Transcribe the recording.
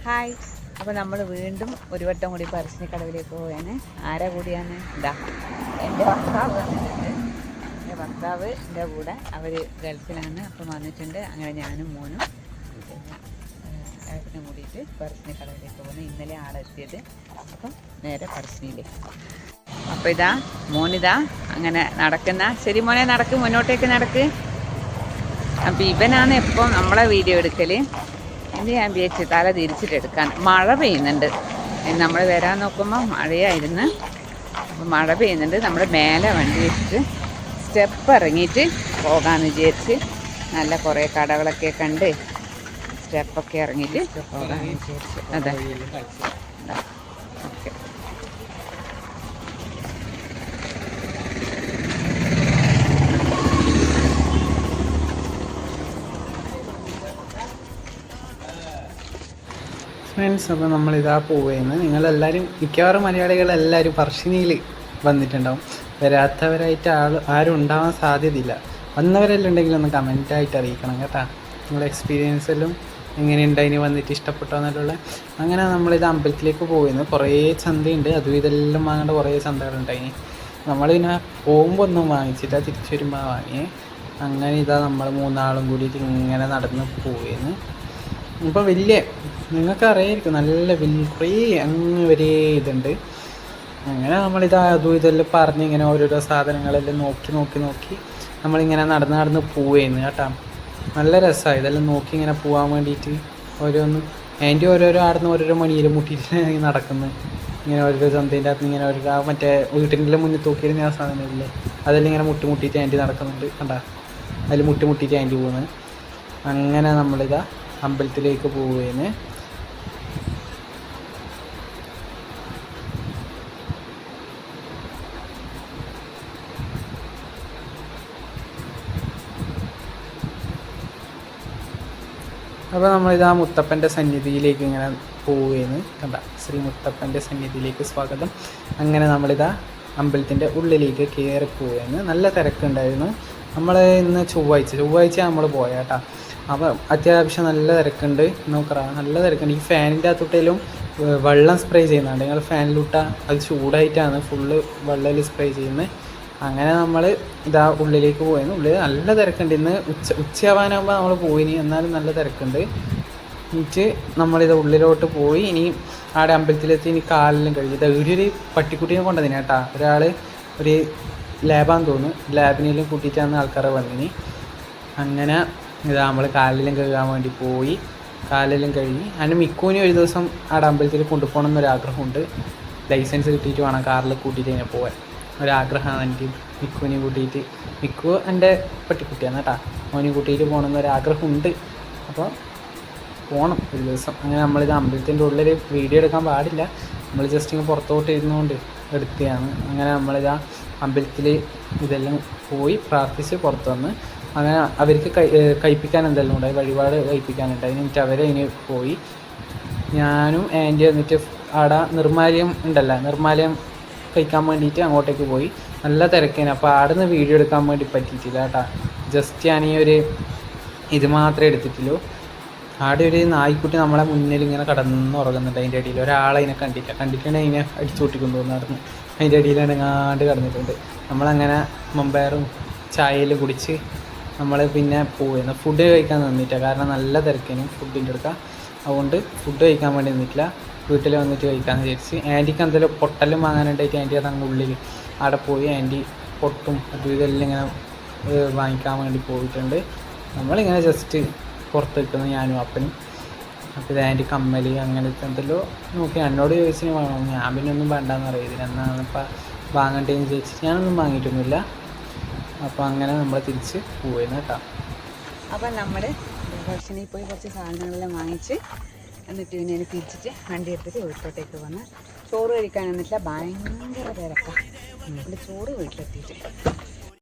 Hi. അപ്പോൾ നമ്മൾ വീണ്ടും ഒരു വട്ടം കൂടി പറശ്ശിനിക്കടവിലേക്ക് പോവുകയാണ്. ആരാ കൂടിയാണ്? ഇതാ എൻ്റെ ഭർത്താവ് വന്നിട്ടുണ്ട്. എൻ്റെ ഭർത്താവ് എൻ്റെ കൂടെ അവർ ഗൾഫിലാണ്. അപ്പം വന്നിട്ടുണ്ട്. അങ്ങനെ ഞാനും മോനും പിന്നെ ഏട്ടനും കൂടിയിട്ട് പറശ്ശിനിക്കടവിലേക്ക് പോകുന്നു. ഇന്നലെ ആളെത്തിയത്. അപ്പം നേരെ പറശ്ശിനിയിലേക്ക്. അപ്പോൾ ഇതാ മോനിതാ അങ്ങനെ നടക്കുന്ന. ശരി മോനെ, നടക്ക്, മുന്നോട്ടേക്ക് നടക്ക്. അപ്പം ഇവനാണ് എപ്പോൾ നമ്മളെ വീഡിയോ എടുക്കൽ. ഇത് ഞാൻ വിചാരിച്ചു തല തിരിച്ചിട്ടെടുക്കാൻ. മഴ പെയ്യുന്നുണ്ട്. നമ്മൾ വരാൻ നോക്കുമ്പോൾ മഴയായിരുന്നു. അപ്പോൾ മഴ പെയ്യുന്നുണ്ട്. നമ്മൾ മേലെ വണ്ടി വെച്ചിട്ട് സ്റ്റെപ്പ് ഇറങ്ങിയിട്ട് പോകാമെന്ന് വിചാരിച്ച് നല്ല കുറേ കടകളൊക്കെ കണ്ട് സ്റ്റെപ്പൊക്കെ ഇറങ്ങിയിട്ട് പോകാമെന്ന് വിചാരിച്ചു. അതെ, ഓക്കെ. ഫ്രണ്ട്സ്, അപ്പോൾ നമ്മളിതാ പോവുകയെന്ന്. നിങ്ങളെല്ലാവരും മിക്കവാറും മലയാളികളെല്ലാവരും പറശ്ശിനിയിൽ വന്നിട്ടുണ്ടാവും. വരാത്തവരായിട്ട് ആരും ഉണ്ടാവാൻ സാധ്യതയില്ല. വന്നവരെല്ലാം ഉണ്ടെങ്കിൽ ഒന്ന് കമൻറ്റായിട്ട് അറിയിക്കണം കേട്ടോ. നിങ്ങളുടെ എക്സ്പീരിയൻസ് എല്ലാം എങ്ങനെയുണ്ടായിന്, വന്നിട്ട് ഇഷ്ടപ്പെട്ടോ എന്നുള്ള. അങ്ങനെ നമ്മളിത് അമ്പലത്തിലേക്ക് പോവുകയെന്ന്. കുറേ ചന്തയുണ്ട്, അതും ഇതെല്ലാം വാങ്ങേണ്ട കുറേ ചന്തകളുണ്ടായിന്. നമ്മളിങ്ങനെ പോകുമ്പോൾ ഒന്നും വാങ്ങിച്ചിട്ട് തിരിച്ചു വരുമ്പോൾ വാങ്ങിയേ. അങ്ങനെ ഇതാ നമ്മൾ മൂന്നാളും കൂടിയിട്ട് ഇങ്ങനെ നടന്ന് പോവുകയെന്ന്. ഇപ്പോൾ വലിയ നിങ്ങൾക്ക് അറിയായിരിക്കും, നല്ല വലിയ കുറേ അങ്ങ് വരെ ഇതുണ്ട്. അങ്ങനെ നമ്മളിതാ അതും ഇതെല്ലാം പറഞ്ഞ് ഇങ്ങനെ ഓരോരോ സാധനങ്ങളെല്ലാം നോക്കി നമ്മളിങ്ങനെ നടന്ന് പോവുകയെന്ന് കേട്ടോ. നല്ല രസമാണ് ഇതെല്ലാം നോക്കി ഇങ്ങനെ പോകാൻ വേണ്ടിയിട്ട്. ഓരോന്ന് അതിൻ്റെ ഓരോരോ ആടുന്ന് ഓരോരോ മണിയിൽ മുട്ടിയിട്ട് നടക്കുന്നു. ഇങ്ങനെ ഓരോരോ ചന്തേൻ്റെ അകത്ത് ഇങ്ങനെ ഓരോ മറ്റേ വീട്ടിൻ്റെ മുന്നിൽ തൂക്കിയിരുന്ന ആ സാധനമില്ലേ, അതെല്ലാം ഇങ്ങനെ മുട്ടിയിട്ട് ആൻറ്റി നടക്കുന്നുണ്ട് കണ്ടാ. അതിൽ മുട്ടിയിട്ട് ആൻറ്റി പോകുന്നത്. അങ്ങനെ നമ്മളിതാ അമ്പലത്തിലേക്ക് പോവുകയെന്ന്. അപ്പോൾ നമ്മളിതാ മുത്തപ്പൻ്റെ സന്നിധിയിലേക്ക് ഇങ്ങനെ പോവുകയെന്ന് കണ്ട. ശ്രീ മുത്തപ്പൻ്റെ സന്നിധിയിലേക്ക് സ്വാഗതം. അങ്ങനെ നമ്മളിതാ അമ്പലത്തിൻ്റെ ഉള്ളിലേക്ക് കയറി പോവുകയെന്ന്. നല്ല തിരക്കുണ്ടായിരുന്നു. നമ്മൾ ഇന്ന് ചൊവ്വാഴ്ച നമ്മൾ പോയാട്ടാ. അപ്പോൾ അത്യാവശ്യം നല്ല തിരക്കുണ്ട്. നോക്കറാ, നല്ല തിരക്കുണ്ട്. ഈ ഫാനിൻ്റെ അകത്തോട്ടേലും വെള്ളം സ്പ്രേ ചെയ്യുന്നുണ്ട്. നിങ്ങൾ ഫാനിലിട്ടാൽ അത് ചൂടായിട്ടാണ് ഫുള്ള് വെള്ളം സ്പ്രേ ചെയ്യുന്നത്. അങ്ങനെ നമ്മൾ ഇതാ ഉള്ളിലേക്ക് പോയിരുന്നു. ഉള്ളിൽ നല്ല തിരക്കുണ്ട്. ഇന്ന് ഉച്ചയാവാനാകുമ്പോൾ നമ്മൾ പോയിനി, എന്നാലും നല്ല തിരക്കുണ്ട്. എന്നിട്ട് നമ്മളിത് ഉള്ളിലോട്ട് പോയി. ഇനി ആടെ അമ്പലത്തിലെത്തി ഇനി കാലെല്ലാം കഴിഞ്ഞു. ഇത് ഒരു പട്ടിക്കുട്ടീനെ കൊണ്ടുവന്നിന് കേട്ടാ. ഒരാൾ ഒരു ലാബാന്ന് തോന്നുന്നു, ലാബിനെല്ലാം കൂട്ടിയിട്ടാണ് ആൾക്കാരെ വന്നിനി. അങ്ങനെ ഇതാ നമ്മൾ കാലിലും കഴുകാൻ വേണ്ടി പോയി. കാലിലും കഴുകി. അതിന് മിക്കുവിന് ഒരു ദിവസം ആടെ അമ്പലത്തിൽ കൊണ്ടുപോകണം എന്നൊരാഗ്രഹമുണ്ട്. ലൈസൻസ് കിട്ടിയിട്ട് വേണം കാറിൽ കൂട്ടിയിട്ട് ഇങ്ങനെ പോകാൻ. ഒരാഗ്രഹമാണ് എനിക്ക് മിക്കുവിനെ കൂട്ടിയിട്ട്. മിക്കു എൻ്റെ പട്ടിക്കുട്ടിയാണ് കേട്ടോ. മോനെ കൂട്ടിയിട്ട് പോകണമെന്നൊരാഗ്രഹമുണ്ട്. അപ്പോൾ പോകണം ഒരു ദിവസം. അങ്ങനെ നമ്മളിത് അമ്പലത്തിൻ്റെ ഉള്ളിൽ വീഡിയോ എടുക്കാൻ പാടില്ല, നമ്മൾ ജസ്റ്റ് ഇങ്ങനെ പുറത്തോട്ട് ഇരുന്നുകൊണ്ട് എടുക്കുകയാണ്. അങ്ങനെ നമ്മളിതാ അമ്പലത്തിൽ ഇതെല്ലാം പോയി പ്രാർത്ഥിച്ച് പുറത്ത് വന്ന്. അങ്ങനെ അവർക്ക് കഴിപ്പിക്കാൻ എന്തെല്ലാം ഉണ്ടായി, വഴിപാട് കഴിപ്പിക്കാനുണ്ടായി. എന്നിട്ട് അവരെ ഇനി പോയി. ഞാനും ആൻറ്റി എന്നിട്ട് ആടെ നിർമ്മാല്യം ഉണ്ടല്ലോ, നിർമ്മാല്യം കഴിക്കാൻ വേണ്ടിയിട്ട് അങ്ങോട്ടേക്ക് പോയി. നല്ല തിരക്കേന്. അപ്പോൾ ആടെ നിന്ന് വീഡിയോ എടുക്കാൻ വേണ്ടി പറ്റിയിട്ടില്ല കേട്ടോ. ജസ്റ്റ് ഞാൻ ഈ ഒരു ഇത് മാത്രമേ എടുത്തിട്ടുള്ളൂ. ആടെ ഒരു നായ്ക്കുട്ടി നമ്മളെ മുന്നിൽ ഇങ്ങനെ കിടന്നുറങ്ങുന്നുണ്ട്. അതിൻ്റെ ഇടയിൽ ഒരാളതിനെ കണ്ടിട്ടുണ്ടെങ്കിൽ അതിനെ അടിച്ചു പൊട്ടിക്കൊണ്ടു നടന്ന് അതിൻ്റെ ഇടയിൽ ഇടങ്ങാണ്ട് കിടന്നിട്ടുണ്ട്. നമ്മളങ്ങനെ മമ്പയറും ചായയിൽ കുടിച്ച് നമ്മൾ പിന്നെ പോയിരുന്നു. ഫുഡ് കഴിക്കാൻ നിന്നിട്ടില്ല, കാരണം നല്ല തിരക്കേനും ഫുഡിൻ്റെ അടുക്ക. അതുകൊണ്ട് ഫുഡ് കഴിക്കാൻ വേണ്ടി നിന്നിട്ടില്ല, വീട്ടിൽ വന്നിട്ട് കഴിക്കാമെന്ന് വിചാരിച്ച്. ആൻറ്റിക്ക് എന്തെങ്കിലും പൊട്ടെല്ലാം വാങ്ങാനുണ്ടായിട്ട് ആൻറ്റി അതങ്ങ് ഉള്ളിൽ അവിടെ പോയി ആൻറ്റി പൊട്ടും അതും ഇതെല്ലാം ഇങ്ങനെ വാങ്ങിക്കാൻ വേണ്ടി പോയിട്ടുണ്ട്. നമ്മളിങ്ങനെ ജസ്റ്റ് പുറത്ത് നിൽക്കുന്നു ഞാനും അപ്പനും. അപ്പോൾ ഇത് ആൻറ്റി കമ്മൽ അങ്ങനത്തെ എന്തെല്ലോ നോക്കി എന്നോട് ചോദിച്ചിന് വേണം. ഞാൻ പിന്നെ ഒന്നും വേണ്ടാന്ന് അറിയില്ല, എന്നാണ് ഇപ്പം വാങ്ങണ്ടേന്ന് ചോദിച്ചിട്ട് ഞാനൊന്നും വാങ്ങിയിട്ടൊന്നുമില്ല. അപ്പോൾ അങ്ങനെ നമ്മൾ തിരിച്ച് പോവുകയാണ് കേട്ടോ. അപ്പം നമ്മൾ ഭക്ഷണിൽ പോയി കുറച്ച് സാധനങ്ങളെല്ലാം വാങ്ങിച്ച് എന്നിട്ട് പിന്നെ എനിക്ക് തിരിച്ചിട്ട് വണ്ടി എടുത്തിട്ട് വീട്ടിലോട്ടേക്ക് വന്ന് ചോറ് കഴിക്കാൻ എന്നിട്ടില്ല, ഭയങ്കര തിരക്കാണ്. എൻ്റെ ചോറ് വീട്ടിലെത്തിയിട്ട്